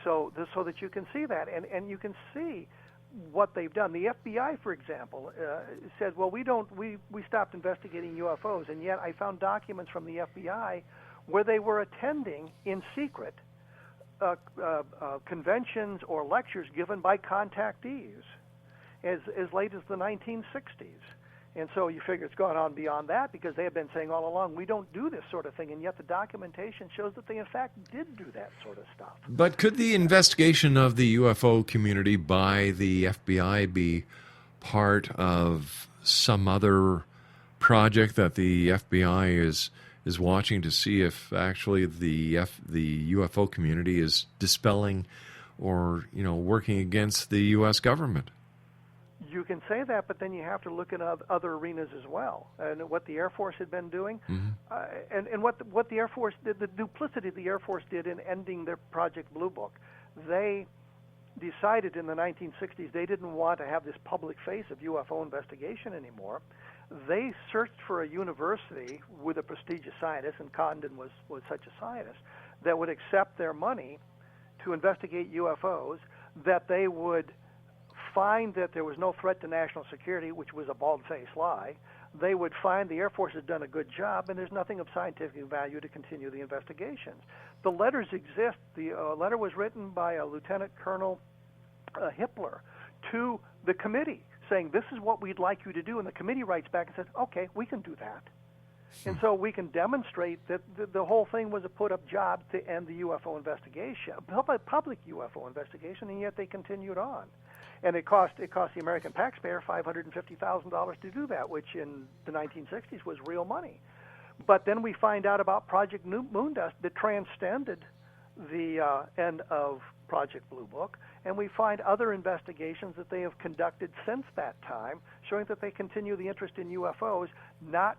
so that you can see that, and you can see what they've done. The FBI, for example, said, well, we stopped investigating UFOs, and yet I found documents from the FBI where they were attending in secret conventions or lectures given by contactees as late as the 1960s. And so you figure it's gone on beyond that, because they have been saying all along, we don't do this sort of thing, and yet the documentation shows that they in fact did do that sort of stuff. But could the investigation of the UFO community by the FBI be part of some other project that the FBI is watching to see if actually the UFO community is dispelling or working against the U.S. government? You can say that, but then you have to look at other arenas as well, and what the Air Force had been doing, and what the Air Force did, the duplicity the Air Force did in ending their Project Blue Book. They decided in the 1960s they didn't want to have this public face of UFO investigation anymore. They searched for a university with a prestigious scientist, and Condon was such a scientist, that would accept their money to investigate UFOs, that they would find that there was no threat to national security, which was a bald-faced lie. They would find the Air Force has done a good job, and there's nothing of scientific value to continue the investigations. The letters exist. The letter was written by a Lieutenant Colonel Hippler to the committee, saying, this is what we'd like you to do, and the committee writes back and says, okay, we can do that. And so we can demonstrate that the whole thing was a put-up job to end the UFO investigation, public UFO investigation, and yet they continued on. And it cost the American taxpayer $550,000 to do that, which in the 1960s was real money. But then we find out about Project Moondust that transcended the end of Project Blue Book, and we find other investigations that they have conducted since that time, showing that they continue the interest in UFOs, not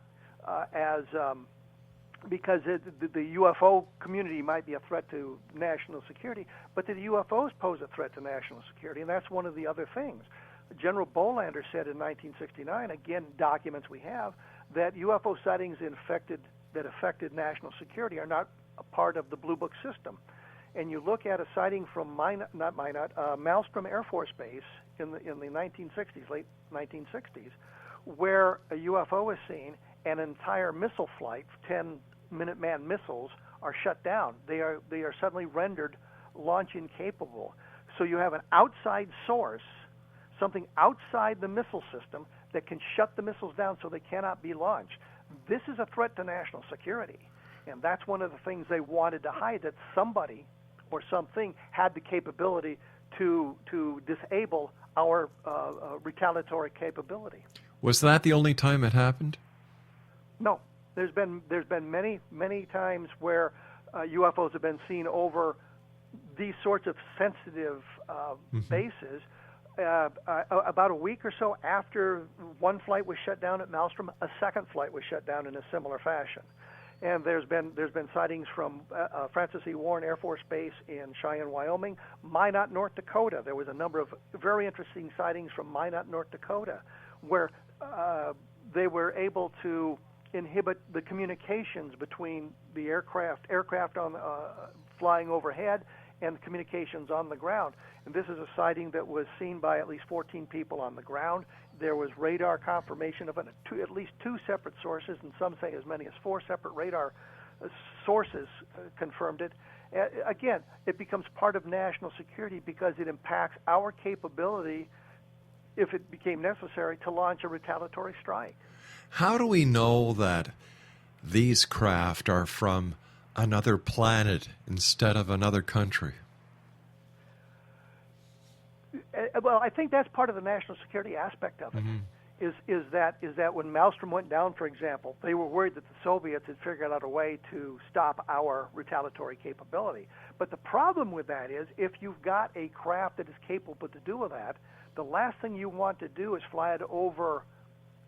because the UFO community might be a threat to national security, but that the UFOs pose a threat to national security, and that's one of the other things. General Bolander said in 1969, again, documents we have, that UFO sightings that affected national security are not a part of the Blue Book system. And you look at a sighting from Malmstrom Air Force Base in the 1960s, late 1960s, where a UFO is seen, and an entire missile flight, 10 Minuteman missiles, are shut down. They are suddenly rendered launch incapable. So you have an outside source, something outside the missile system, that can shut the missiles down so they cannot be launched. This is a threat to national security, and that's one of the things they wanted to hide, that somebody or something had the capability to disable our retaliatory capability. Was that the only time it happened? No. There's been many times where UFOs have been seen over these sorts of sensitive bases. About a week or so after one flight was shut down at Malmstrom, a second flight was shut down in a similar fashion. And there's been sightings from Francis E. Warren Air Force Base in Cheyenne, Wyoming, Minot, North Dakota. There was a number of very interesting sightings from Minot, North Dakota, where they were able to inhibit the communications between the aircraft on flying overhead and communications on the ground. And this is a sighting that was seen by at least 14 people on the ground. There was radar confirmation of at least two separate sources, and some say as many as 4 separate radar sources confirmed it. Again, it becomes part of national security because it impacts our capability, if it became necessary, to launch a retaliatory strike. How do we know that these craft are from another planet instead of another country? Well, I think that's part of the national security aspect of it. Is that when Malmstrom went down, for example, they were worried that the Soviets had figured out a way to stop our retaliatory capability. But the problem with that is, if you've got a craft that is capable to do that, the last thing you want to do is fly it over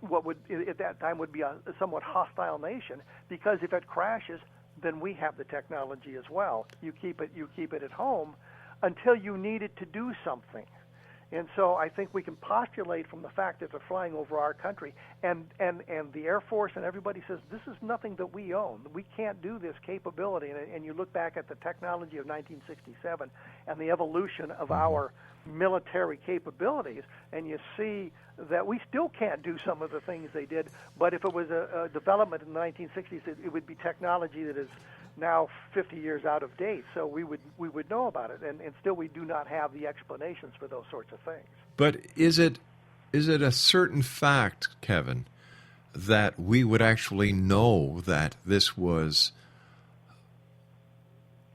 what would at that time would be a somewhat hostile nation, because if it crashes, then we have the technology as well. You keep it at home until you need it to do something. And so I think we can postulate from the fact that they're flying over our country, and the Air Force and everybody says this is nothing that we own. We can't do this capability. And you look back at the technology of 1967 and the evolution of our military capabilities, and you see that we still can't do some of the things they did. But if it was a development in the 1960s, it would be technology that is now 50 years out of date, so we would know about it, and still we do not have the explanations for those sorts of things. But is it a certain fact, Kevin, that we would actually know that this was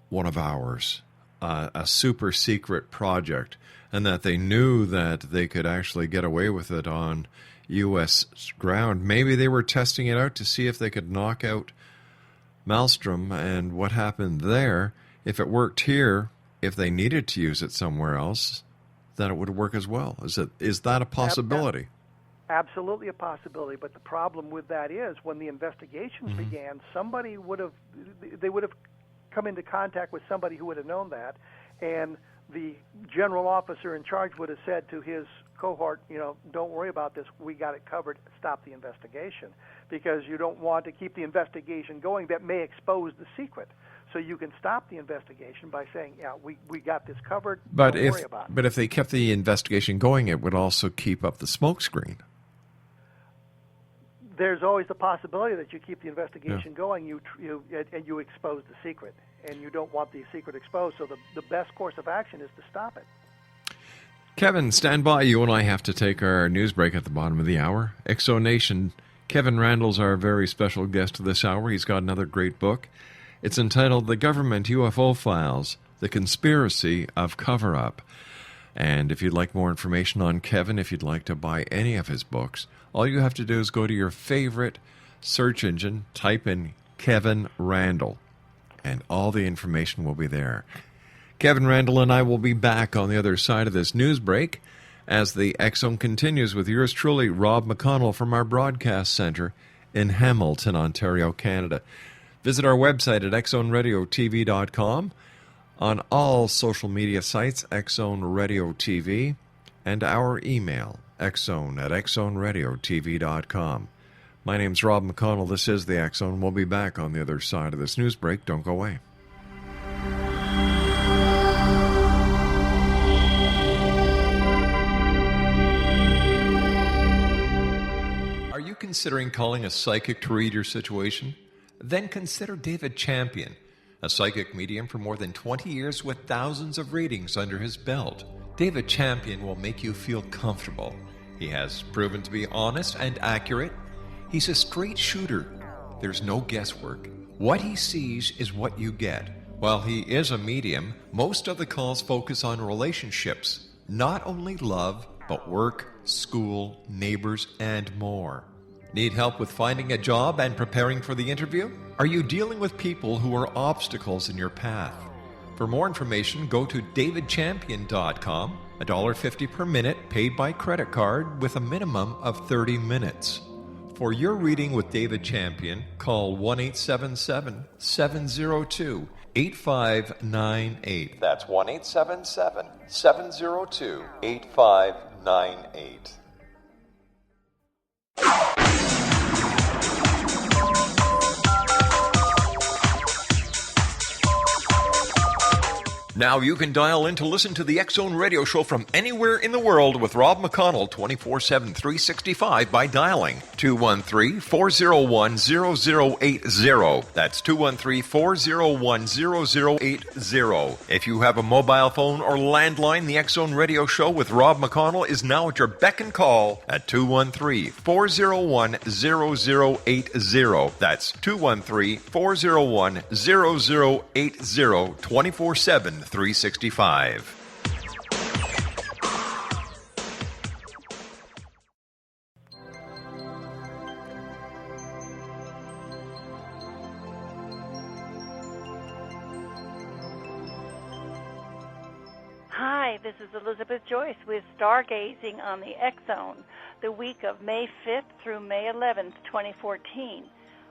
one of ours, a super secret project, and that they knew that they could actually get away with it on U.S. ground? Maybe they were testing it out to see if they could knock out Maelstrom and what happened there. If it worked here, if they needed to use it somewhere else, then it would work as well. Is that a possibility? Absolutely a possibility, but the problem with that is when the investigations began, somebody would have come into contact with somebody who would have known that, and the general officer in charge would have said to his cohort, don't worry about this, we got it covered, stop the investigation, because you don't want to keep the investigation going that may expose the secret. So you can stop the investigation by saying, yeah, we got this covered, don't worry about it. But if they kept the investigation going, it would also keep up the smokescreen. There's always the possibility that you keep the investigation going, and you expose the secret, and you don't want the secret exposed. So the best course of action is to stop it. Kevin, stand by. You and I have to take our news break at the bottom of the hour. Exo Nation, Kevin Randall's our very special guest this hour. He's got another great book. It's entitled The Government UFO Files, The Conspiracy of Cover-Up. And if you'd like more information on Kevin, if you'd like to buy any of his books, all you have to do is go to your favorite search engine, type in Kevin Randall, and all the information will be there. Kevin Randall and I will be back on the other side of this news break as the X-Zone continues with yours truly, Rob McConnell, from our broadcast center in Hamilton, Ontario, Canada. Visit our website at xzoneradiotv.com, on all social media sites, X-Zone Radio TV, and our email, xzone@xzoneradiotv.com. My name's Rob McConnell. This is the X-Zone. We'll be back on the other side of this news break. Don't go away. Are you considering calling a psychic to read your situation? Then consider David Champion, a psychic medium for more than 20 years with thousands of readings under his belt. David Champion will make you feel comfortable. He has proven to be honest and accurate. He's a straight shooter. There's no guesswork. What he sees is what you get. While he is a medium, most of the calls focus on relationships, not only love, but work, school, neighbors, and more. Need help with finding a job and preparing for the interview? Are you dealing with people who are obstacles in your path? For more information, go to davidchampion.com, $1.50 per minute paid by credit card with a minimum of 30 minutes. For your reading with David Champion, call 1-877-702-8598. That's 1-877-702-8598. Now you can dial in to listen to the X-Zone Radio Show from anywhere in the world with Rob McConnell 24/7, 365 by dialing 213-401-0080. That's 213-401-0080. If you have a mobile phone or landline, the X-Zone Radio Show with Rob McConnell is now at your beck and call at 213-401-0080. That's 213-401-0080, 24/7, 365. Hi, this is Elizabeth Joyce with Stargazing on the X-Zone, the week of May 5th through May 11th, 2014.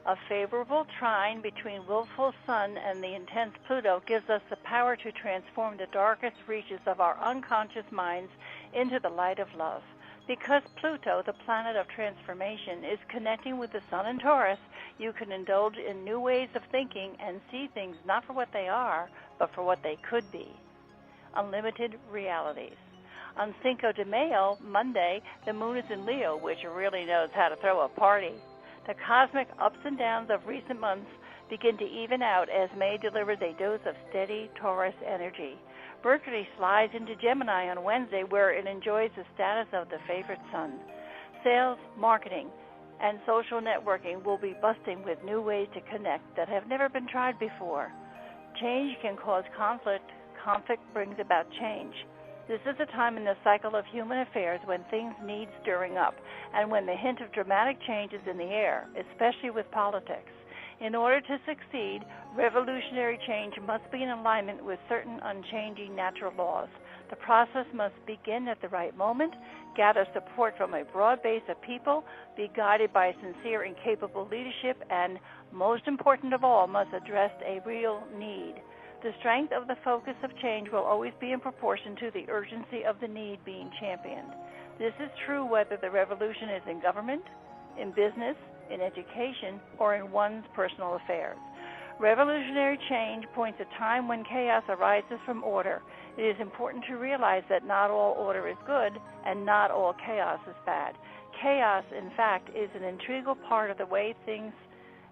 A favorable trine between willful Sun and the intense Pluto gives us the power to transform the darkest reaches of our unconscious minds into the light of love. Because Pluto, the planet of transformation, is connecting with the Sun in Taurus, you can indulge in new ways of thinking and see things not for what they are, but for what they could be. Unlimited realities. On Cinco de Mayo, Monday, the moon is in Leo, which really knows how to throw a party. The cosmic ups and downs of recent months begin to even out as May delivers a dose of steady Taurus energy. Mercury slides into Gemini on Wednesday, where it enjoys the status of the favorite sun. Sales, marketing, and social networking will be busting with new ways to connect that have never been tried before. Change can cause conflict. Conflict brings about change. This is a time in the cycle of human affairs when things need stirring up and when the hint of dramatic change is in the air, especially with politics. In order to succeed, revolutionary change must be in alignment with certain unchanging natural laws. The process must begin at the right moment, gather support from a broad base of people, be guided by sincere and capable leadership, and, most important of all, must address a real need. The strength of the focus of change will always be in proportion to the urgency of the need being championed. This is true whether the revolution is in government, in business, in education, or in one's personal affairs. Revolutionary change points a time when chaos arises from order. It is important to realize that not all order is good and not all chaos is bad. Chaos, in fact, is an integral part of the way things,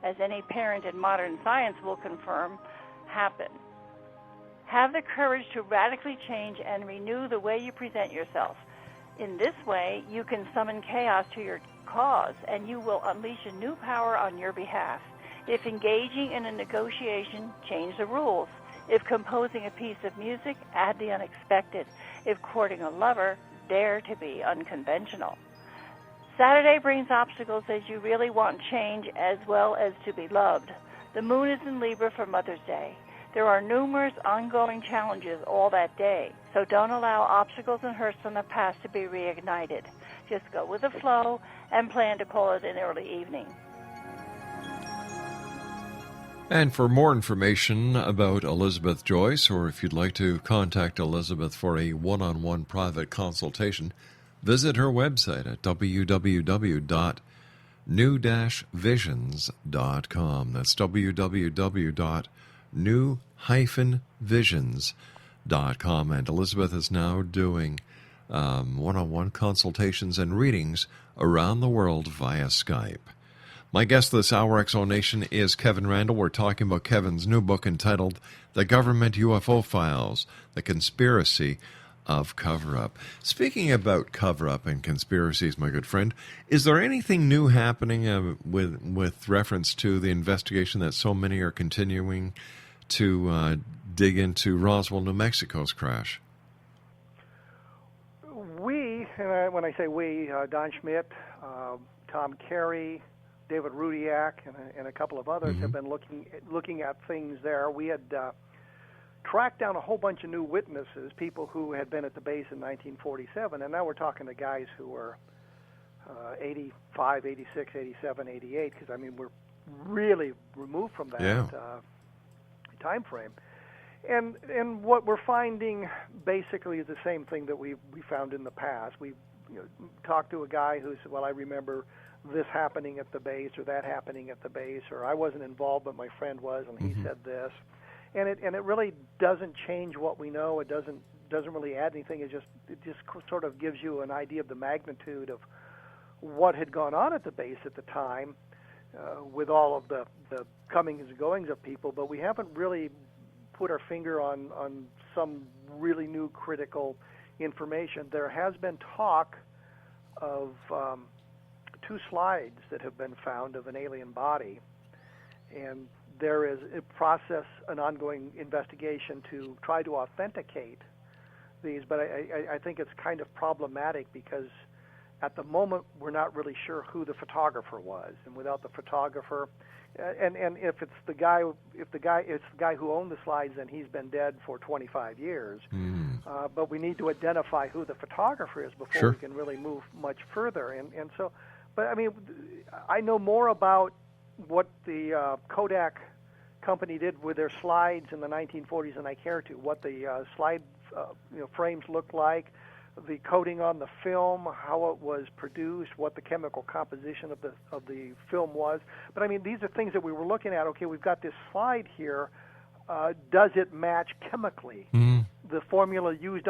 as any parent in modern science will confirm, happen. Have the courage to radically change and renew the way you present yourself. In this way, you can summon chaos to your cause, and you will unleash a new power on your behalf. If engaging in a negotiation, change the rules. If composing a piece of music, add the unexpected. If courting a lover, dare to be unconventional. Saturday brings obstacles as you really want change as well as to be loved. The moon is in Libra for Mother's Day. There are numerous ongoing challenges all that day, so don't allow obstacles and hurts from the past to be reignited. Just go with the flow and plan to call it an early evening. And for more information about Elizabeth Joyce, or if you'd like to contact Elizabeth for a one-on-one private consultation, visit her website at www.new-visions.com. That's www.new-visions.com. And Elizabeth is now doing one-on-one consultations and readings around the world via Skype. My guest this hour, Exonation, is Kevin Randle. We're talking about Kevin's new book entitled The Government UFO Files, The Conspiracy of Cover-Up. Speaking about cover-up and conspiracies, my good friend, is there anything new happening with reference to the investigation that so many are continuing to dig into Roswell, New Mexico's crash? When I say we, Don Schmidt, Tom Carey, David Rudiak, and a couple of others have been looking at things there. We had tracked down a whole bunch of new witnesses, people who had been at the base in 1947, and now we're talking to guys who were 85, 86, 87, 88, because, I mean, we're really removed from that time frame. And what we're finding basically is the same thing that we found in the past. We talked to a guy who said, well, I remember this happening at the base or that happening at the base, or I wasn't involved but my friend was and he said this. And it really doesn't change what we know. It doesn't really add anything. It just sort of gives you an idea of the magnitude of what had gone on at the base at the time, with all of the comings and goings of people, but we haven't really put our finger on some really new critical information. There has been talk of 2 slides that have been found of an alien body, and there is an ongoing investigation to try to authenticate these, but I think it's kind of problematic because at the moment we're not really sure who the photographer was, and without the photographer, and if it's the guy who owned the slides, then he's been dead for 25 years. But we need to identify who the photographer is before we can really move much further. And so, but I mean, I know more about what the Kodak company did with their slides in the 1940s than I care to. What the slide frames looked like, the coating on the film, how it was produced, what the chemical composition of the film was. But I mean, these are things that we were looking at. Okay, we've got this slide here. Does it match chemically the formula used